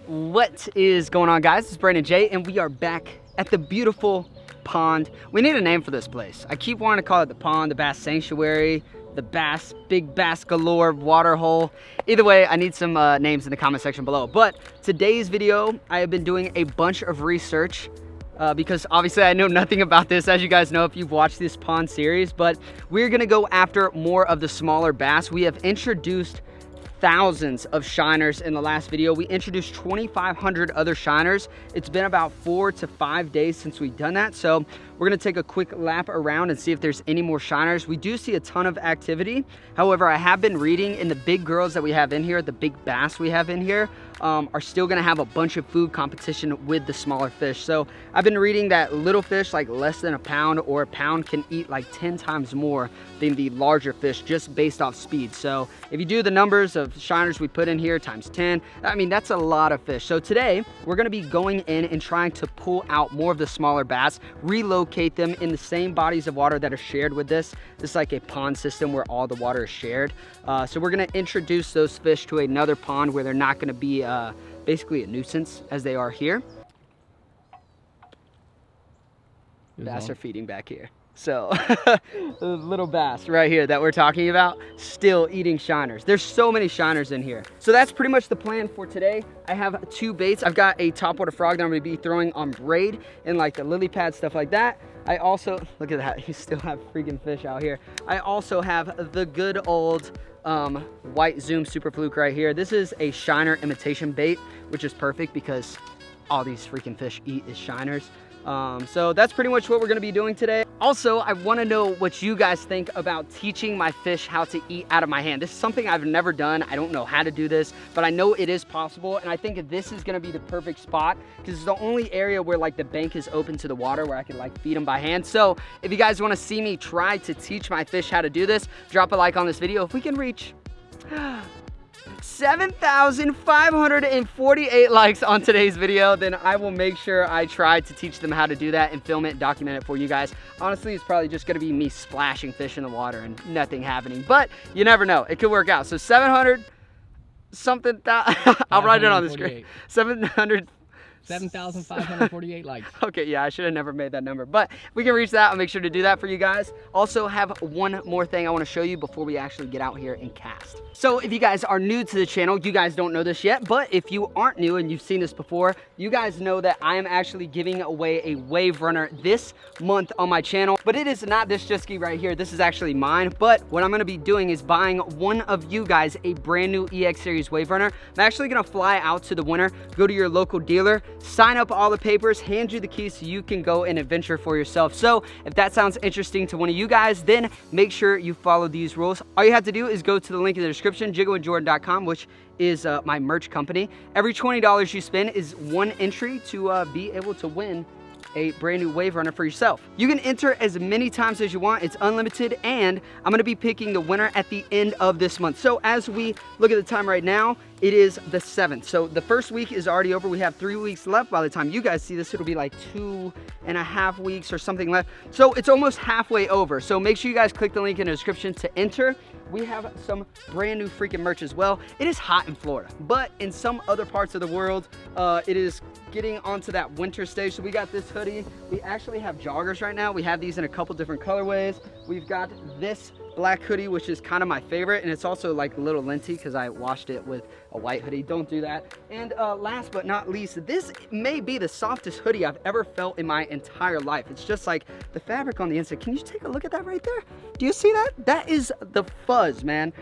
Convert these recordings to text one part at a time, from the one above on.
What is going on, guys? It's Brandon J, and we are back at the beautiful pond. We need a name for this place. I keep wanting to call it the pond, the bass sanctuary, the bass, big bass galore water hole. Either way, I need some names in the comment section below. But today's video, I have been doing a bunch of research because obviously I know nothing about this, as you guys know if you've watched this pond series, but we're gonna go after more of the smaller bass. We have introduced thousands of shiners in the last video. We introduced 2,500 other shiners. It's been about 4 to 5 days since we've done that, so we're gonna take a quick lap around and see if there's any more shiners. We do see a ton of activity. However, I have been reading, in the big girls that we have in here, the big bass we have in here, are still gonna have a bunch of food competition with the smaller fish. So I've been reading that little fish, like less than a pound or a pound, can eat like 10 times more than the larger fish just based off speed. So if you do the numbers of shiners we put in here times 10, I mean, that's a lot of fish. So today we're gonna be going in and trying to pull out more of the smaller bass, relocate them in the same bodies of water that are shared with this. This is like a pond system where all the water is shared. So we're gonna introduce those fish to another pond where they're not gonna be basically a nuisance as they are here. Bass are feeding back here. So the little bass right here that we're talking about, still eating shiners. There's so many shiners in here. So that's pretty much the plan for today. I have 2 baits. I've got a topwater frog that I'm gonna be throwing on braid and like the lily pad, stuff like that. I also, look at that, you still have freaking fish out here. I also have the good old white Zoom Super Fluke right here. This is a shiner imitation bait, which is perfect because all these freaking fish eat is shiners. So that's pretty much what we're gonna be doing today. Also, I wanna know what you guys think about teaching my fish how to eat out of my hand. This is something I've never done. I don't know how to do this, but I know it is possible. And I think this is gonna be the perfect spot because it's the only area where like the bank is open to the water where I can like feed them by hand. So if you guys wanna see me try to teach my fish how to do this, drop a like on this video. If we can reach 7,548 likes on today's video, then I will make sure I try to teach them how to do that and film it, document it for you guys. Honestly, it's probably just gonna be me splashing fish in the water and nothing happening, but you never know, it could work out. So 700 something, I'll write it on the screen. 7,548 likes. Okay, yeah, I should have never made that number, but we can reach that. I'll make sure to do that for you guys. Also have one more thing I want to show you before we actually get out here and cast. So if you guys are new to the channel, you guys don't know this yet, but if you aren't new and you've seen this before, you guys know that I am actually giving away a wave runner this month on my channel, but it is not this jet ski right here. This is actually mine, but what I'm going to be doing is buying one of you guys a brand new EX Series wave runner. I'm actually going to fly out to the winner, go to your local dealer, sign up all the papers, hand you the keys so you can go and adventure for yourself. So if that sounds interesting to one of you guys, then make sure you follow these rules. All you have to do is go to the link in the description, jiggawithjordan.com, which is my merch company. Every $20 you spend is one entry to be able to win a brand new wave runner for yourself. You can enter as many times as you want. It's unlimited, and I'm gonna be picking the winner at the end of this month. So as we look at the time right now, it is the 7th. So the first week is already over. We have 3 weeks left. By the time you guys see this, it'll be like 2.5 weeks or something left. So it's almost halfway over. So make sure you guys click the link in the description to enter. We have some brand new freaking merch as well. It is hot in Florida, but in some other parts of the world, it is getting onto that winter stage. So we got this hoodie. We actually have joggers right now. We have these in a couple different colorways. We've got this black hoodie, which is kind of my favorite, and it's also like a little linty because I washed it with a white hoodie. Don't do that. And last but not least, this may be the softest hoodie I've ever felt in my entire life. It's just like the fabric on the inside. Can you take a look at that right there? Do you see that? That is the fuzz, man.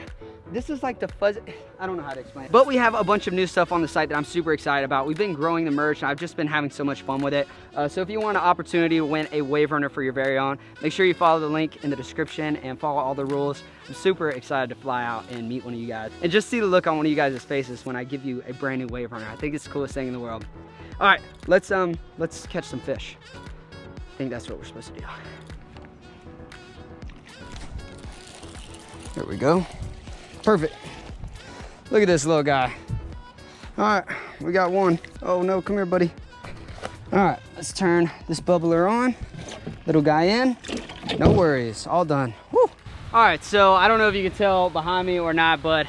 This is like the fuzz, I don't know how to explain it. But we have a bunch of new stuff on the site that I'm super excited about. We've been growing the merch, and I've just been having so much fun with it. So if you want an opportunity to win a wave runner for your very own, make sure you follow the link in the description and follow all the rules. I'm super excited to fly out and meet one of you guys and just see the look on one of you guys' faces when I give you a brand new wave runner. I think it's the coolest thing in the world. All right, let's catch some fish. I think that's what we're supposed to do. There we go. Perfect. Look at this little guy. All right, we got one. Oh no, come here, buddy. All right, let's turn this bubbler on. Little guy in. No worries, all done. Woo. All right, so I don't know if you can tell behind me or not, but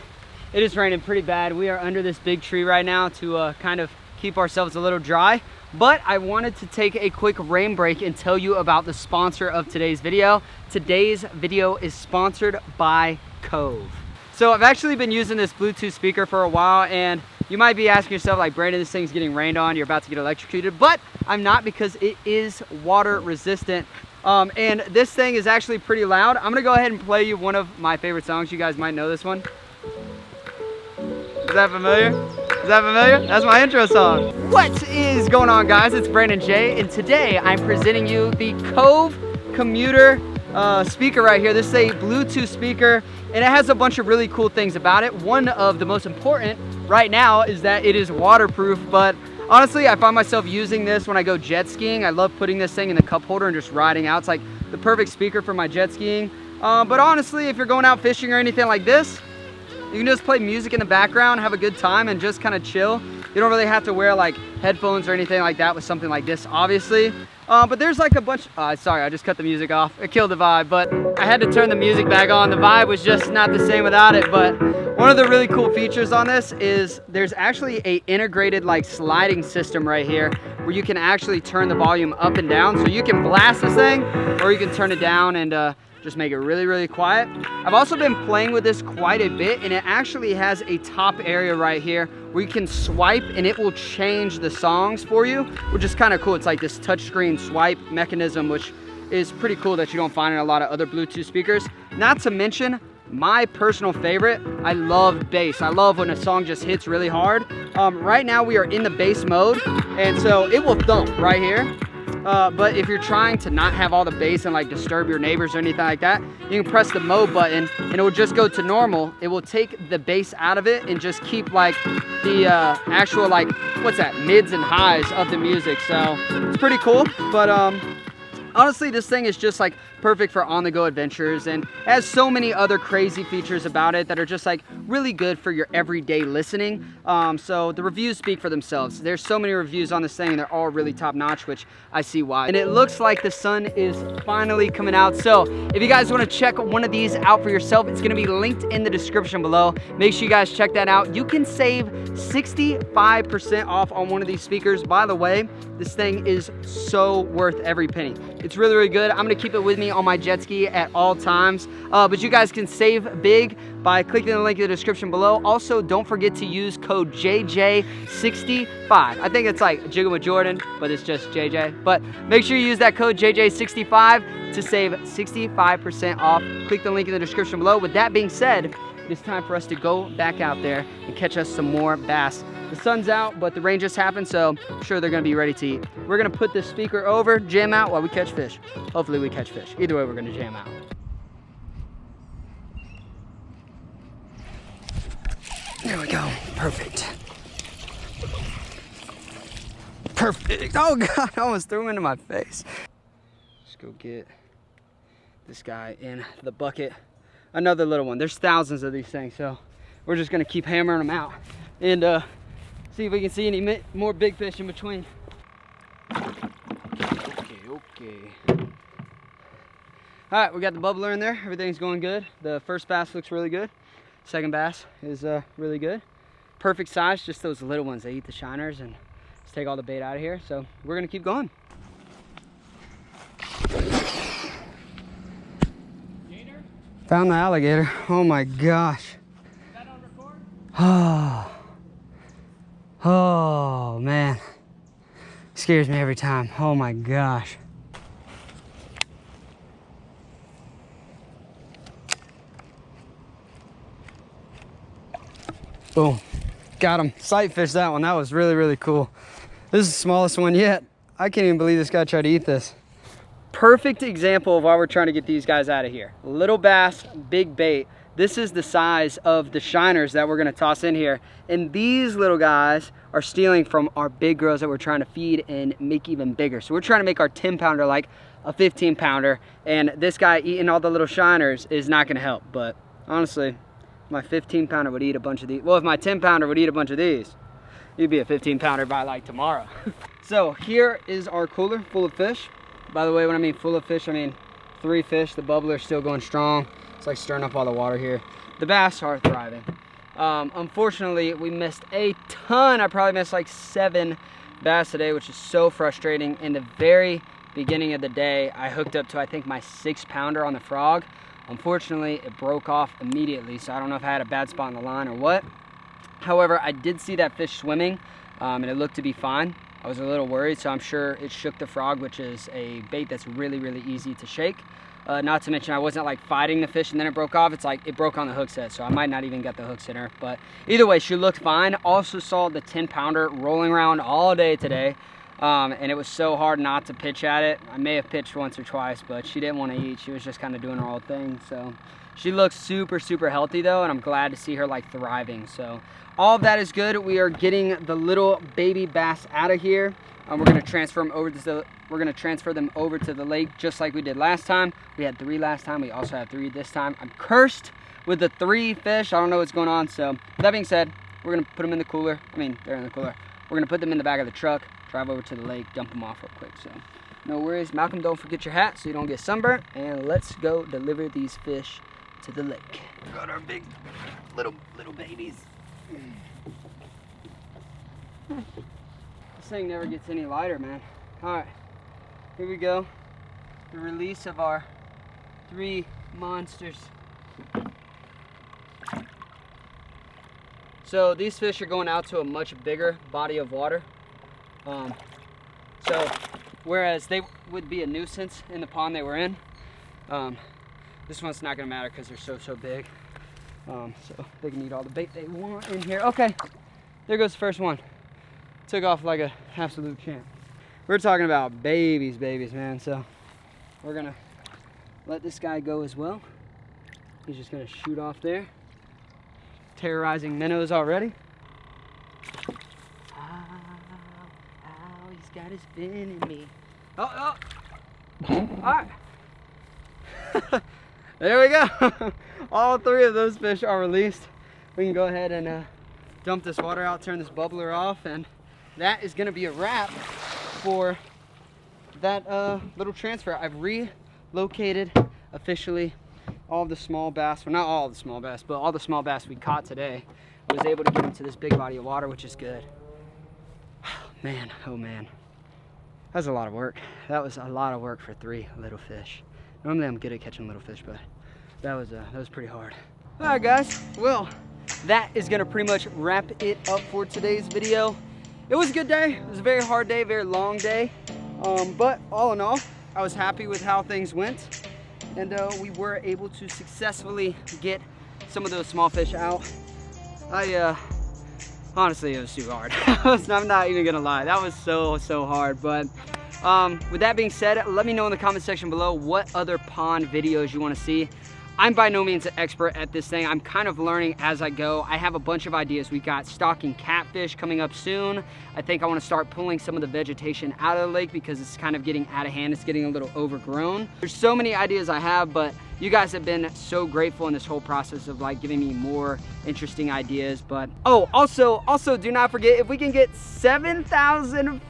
it is raining pretty bad. We are under this big tree right now to kind of keep ourselves a little dry. But I wanted to take a quick rain break and tell you about the sponsor of today's video. Today's video is sponsored by Cove. So I've actually been using this Bluetooth speaker for a while, and you might be asking yourself, like, Brandon, this thing's getting rained on, you're about to get electrocuted, but I'm not, because it is water resistant. And this thing is actually pretty loud. I'm gonna go ahead and play you one of my favorite songs. You guys might know this one. Is that familiar? Is that familiar? That's my intro song. What is going on, guys? It's Brandon J, and today I'm presenting you the Cove commuter speaker right here. This is a Bluetooth speaker, and it has a bunch of really cool things about it. One of the most important right now is that it is waterproof, but honestly, I find myself using this when I go jet skiing. I love putting this thing in the cup holder and just riding out. It's like the perfect speaker for my jet skiing. But honestly, if you're going out fishing or anything like this, you can just play music in the background, have a good time, and just kind of chill. You don't really have to wear like headphones or anything like that with something like this, obviously. But there's like a bunch, sorry, I just cut the music off. It killed the vibe, but I had to turn the music back on. The vibe was just not the same without it. But one of the really cool features on this is there's actually a integrated like sliding system right here where you can actually turn the volume up and down. So you can blast this thing, or you can turn it down and just make it really, really quiet. I've also been playing with this quite a bit, and it actually has a top area right here where you can swipe and it will change the songs for you, which is kind of cool. It's like this touchscreen swipe mechanism, which is pretty cool that you don't find in a lot of other Bluetooth speakers. Not to mention, my personal favorite, I love bass. I love when a song just hits really hard. Right now we are in the bass mode, and so it will thump right here. But if you're trying to not have all the bass and like disturb your neighbors or anything like that, you can press the mode button and it will just go to normal. It will take the bass out of it and just keep like the actual like, what's that, mids and highs of the music. So it's pretty cool. But honestly, this thing is just like perfect for on-the-go adventures, and has so many other crazy features about it that are just like really good for your everyday listening. So the reviews speak for themselves. There's so many reviews on this thing, and they're all really top-notch, which I see why. And it looks like the sun is finally coming out. So if you guys want to check one of these out for yourself, it's going to be linked in the description below. Make sure you guys check that out. You can save 65% off on one of these speakers. By the way, this thing is so worth every penny. It's really, really good. I'm going to keep it with me on my jet ski at all times. But you guys can save big by clicking the link in the description below. Also, don't forget to use code JJ65. I think it's like Jiggin with Jordan, but it's just JJ. But make sure you use that code JJ65 to save 65% off. Click the link in the description below. With that being said, it's time for us to go back out there and catch us some more bass. The sun's out, but the rain just happened, so I'm sure they're gonna be ready to eat. We're gonna put this speaker over, jam out while we catch fish. Hopefully we catch fish. Either way, we're gonna jam out. There we go, perfect. Perfect, oh God, I almost threw him into my face. Let's go get this guy in the bucket. Another little one. There's thousands of these things, so we're just gonna keep hammering them out and see if we can see any more big fish in between. Okay. All right, we got the bubbler in there. Everything's going good. The first bass looks really good. Second bass is really good. Perfect size, just those little ones. They eat the shiners, and let's take all the bait out of here. So we're gonna keep going. Gator? Found the alligator. Oh my gosh. Is that on record? Oh man, scares me every time. Oh my gosh. Boom, got him. Sight fished that one. That was really, really cool. This is the smallest one yet. I can't even believe this guy tried to eat this. Perfect example of why we're trying to get these guys out of here. Little bass, big bait. This is the size of the shiners that we're gonna toss in here. And these little guys are stealing from our big girls that we're trying to feed and make even bigger. So we're trying to make our 10-pounder like a 15-pounder. And this guy eating all the little shiners is not gonna help. But honestly, my 15-pounder would eat a bunch of these. Well, if my 10-pounder would eat a bunch of these, you'd be a 15-pounder by like tomorrow. So here is our cooler full of fish. By the way, when I mean full of fish, I mean 3 fish. The bubbler's still going strong. It's like stirring up all the water here. The bass are thriving. Unfortunately, we missed a ton. I probably missed like 7 bass today, which is so frustrating. In the very beginning of the day, I hooked up to, I think, my 6-pounder on the frog. Unfortunately, it broke off immediately, so I don't know if I had a bad spot on the line or what. However, I did see that fish swimming, and it looked to be fine. I was a little worried, so I'm sure it shook the frog, which is a bait that's really, really easy to shake. Not to mention I wasn't like fighting the fish and then it broke off. It's like it broke on the hook set, so I might not even get the hooks in her. But either way, she looked fine. Also saw the 10-pounder rolling around all day today, and it was so hard not to pitch at it. I may have pitched once or twice, but she didn't want to eat. She was just kind of doing her own thing. So she looks super, super healthy though, and I'm glad to see her like thriving. So all of that is good. We are getting the little baby bass out of here. We're gonna transfer them over to the lake just like we did last time. We had 3 last time. We also have 3 this time. I'm cursed with the 3 fish. I don't know what's going on. So with that being said, we're gonna put them in the cooler. I mean, they're in the cooler. We're gonna put them in the back of the truck, drive over to the lake, dump them off real quick. So no worries. Malcolm, don't forget your hat so you don't get sunburnt. And let's go deliver these fish to the lake. Got our big little babies. This thing never gets any lighter, man. All right, here we go. The release of our 3 monsters. So these fish are going out to a much bigger body of water. So whereas they would be a nuisance in the pond they were in, this one's not gonna matter because they're so big. So they can eat all the bait they want in here. Okay, there goes the first one. Took off like a absolute champ. We're talking about babies, man. So we're gonna let this guy go as well. He's just gonna shoot off there. Terrorizing minnows already. Ow, he's got his fin in me. Oh. All right. There we go. All 3 of those fish are released. We can go ahead and dump this water out, turn this bubbler off, and that is gonna be a wrap for that little transfer. I've relocated officially all of the small bass, well, not all of the small bass, but all the small bass we caught today. I was able to get them to this big body of water, which is good. Man, oh man, that was a lot of work. That was a lot of work for 3 little fish. Normally I'm good at catching little fish, but that was pretty hard. All right, guys, well, that is gonna pretty much wrap it up for today's video. It was a good day. It was a very hard day, very long day. But all in all, I was happy with how things went. And we were able to successfully get some of those small fish out. Honestly, it was too hard. I'm not even gonna lie. That was so hard. But with that being said, let me know in the comment section below what other pond videos you wanna see. I'm by no means an expert at this thing. I'm kind of learning as I go. I have a bunch of ideas. We got stocking catfish coming up soon. I think I want to start pulling some of the vegetation out of the lake because it's kind of getting out of hand. It's getting a little overgrown. There's so many ideas I have, but you guys have been so grateful in this whole process of like giving me more interesting ideas. But oh, also do not forget, if we can get 7,548.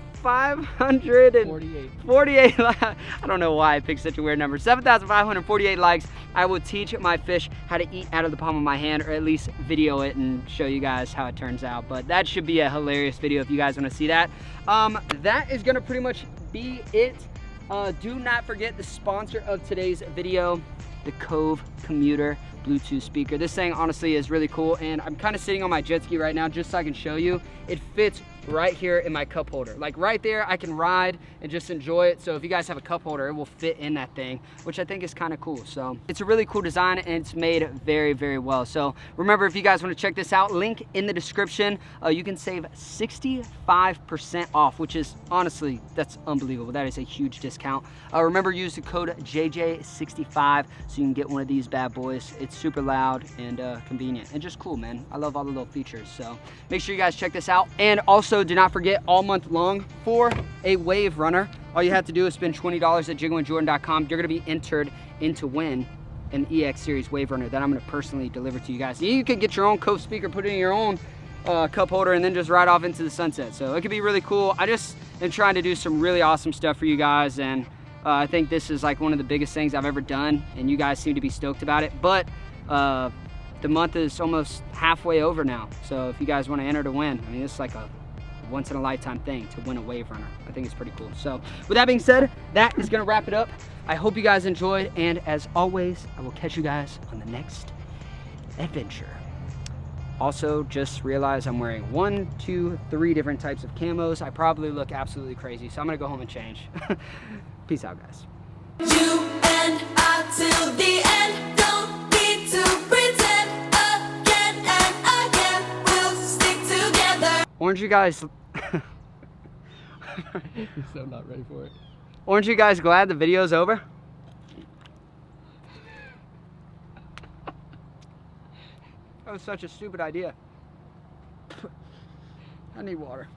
I don't know why I picked such a weird number. 7,548 likes. I will teach my fish how to eat out of the palm of my hand, or at least video it and show you guys how it turns out. But that should be a hilarious video if you guys want to see that. That is gonna pretty much be it. Do not forget the sponsor of today's video, the Cove Commuter Bluetooth speaker. This thing honestly is really cool, and I'm kind of sitting on my jet ski right now just so I can show you. It fits right here in my cup holder. Like right there, I can ride and just enjoy it. So if you guys have a cup holder, it will fit in that thing, which I think is kind of cool. So it's a really cool design and it's made very, very well. So remember, if you guys want to check this out, link in the description. You can save 65% off, which is honestly, that's unbelievable. That is a huge discount. Remember, use the code JJ65 so you can get one of these bad boys. It's super loud and convenient and just cool, man. I love all the little features. So make sure you guys check this out. And also do not forget, all month long for a wave runner, all you have to do is spend $20 at jiggingwithjordan.com. You're gonna be entered in to win an EX Series wave runner that I'm gonna personally deliver to you guys. You could get your own Cove speaker, put it in your own cup holder, and then just ride off into the sunset. So it could be really cool. I just am trying to do some really awesome stuff for you guys, and I think this is like one of the biggest things I've ever done, and you guys seem to be stoked about it. But the month is almost halfway over now. So if you guys want to enter to win, I mean, it's like a once in a lifetime thing to win a wave runner. I think it's pretty cool. So with that being said, that is gonna wrap it up. I hope you guys enjoyed, and as always, I will catch you guys on the next adventure. Also, just realize I'm wearing 1, 2, 3 different types of camos. I probably look absolutely crazy, so I'm gonna go home and change. Peace out, guys. You and I till the end, don't need to pretend again and again, we'll stick together. Aren't you guys... You're so not ready for it. Aren't you guys glad the video's over? That was such a stupid idea. I need water.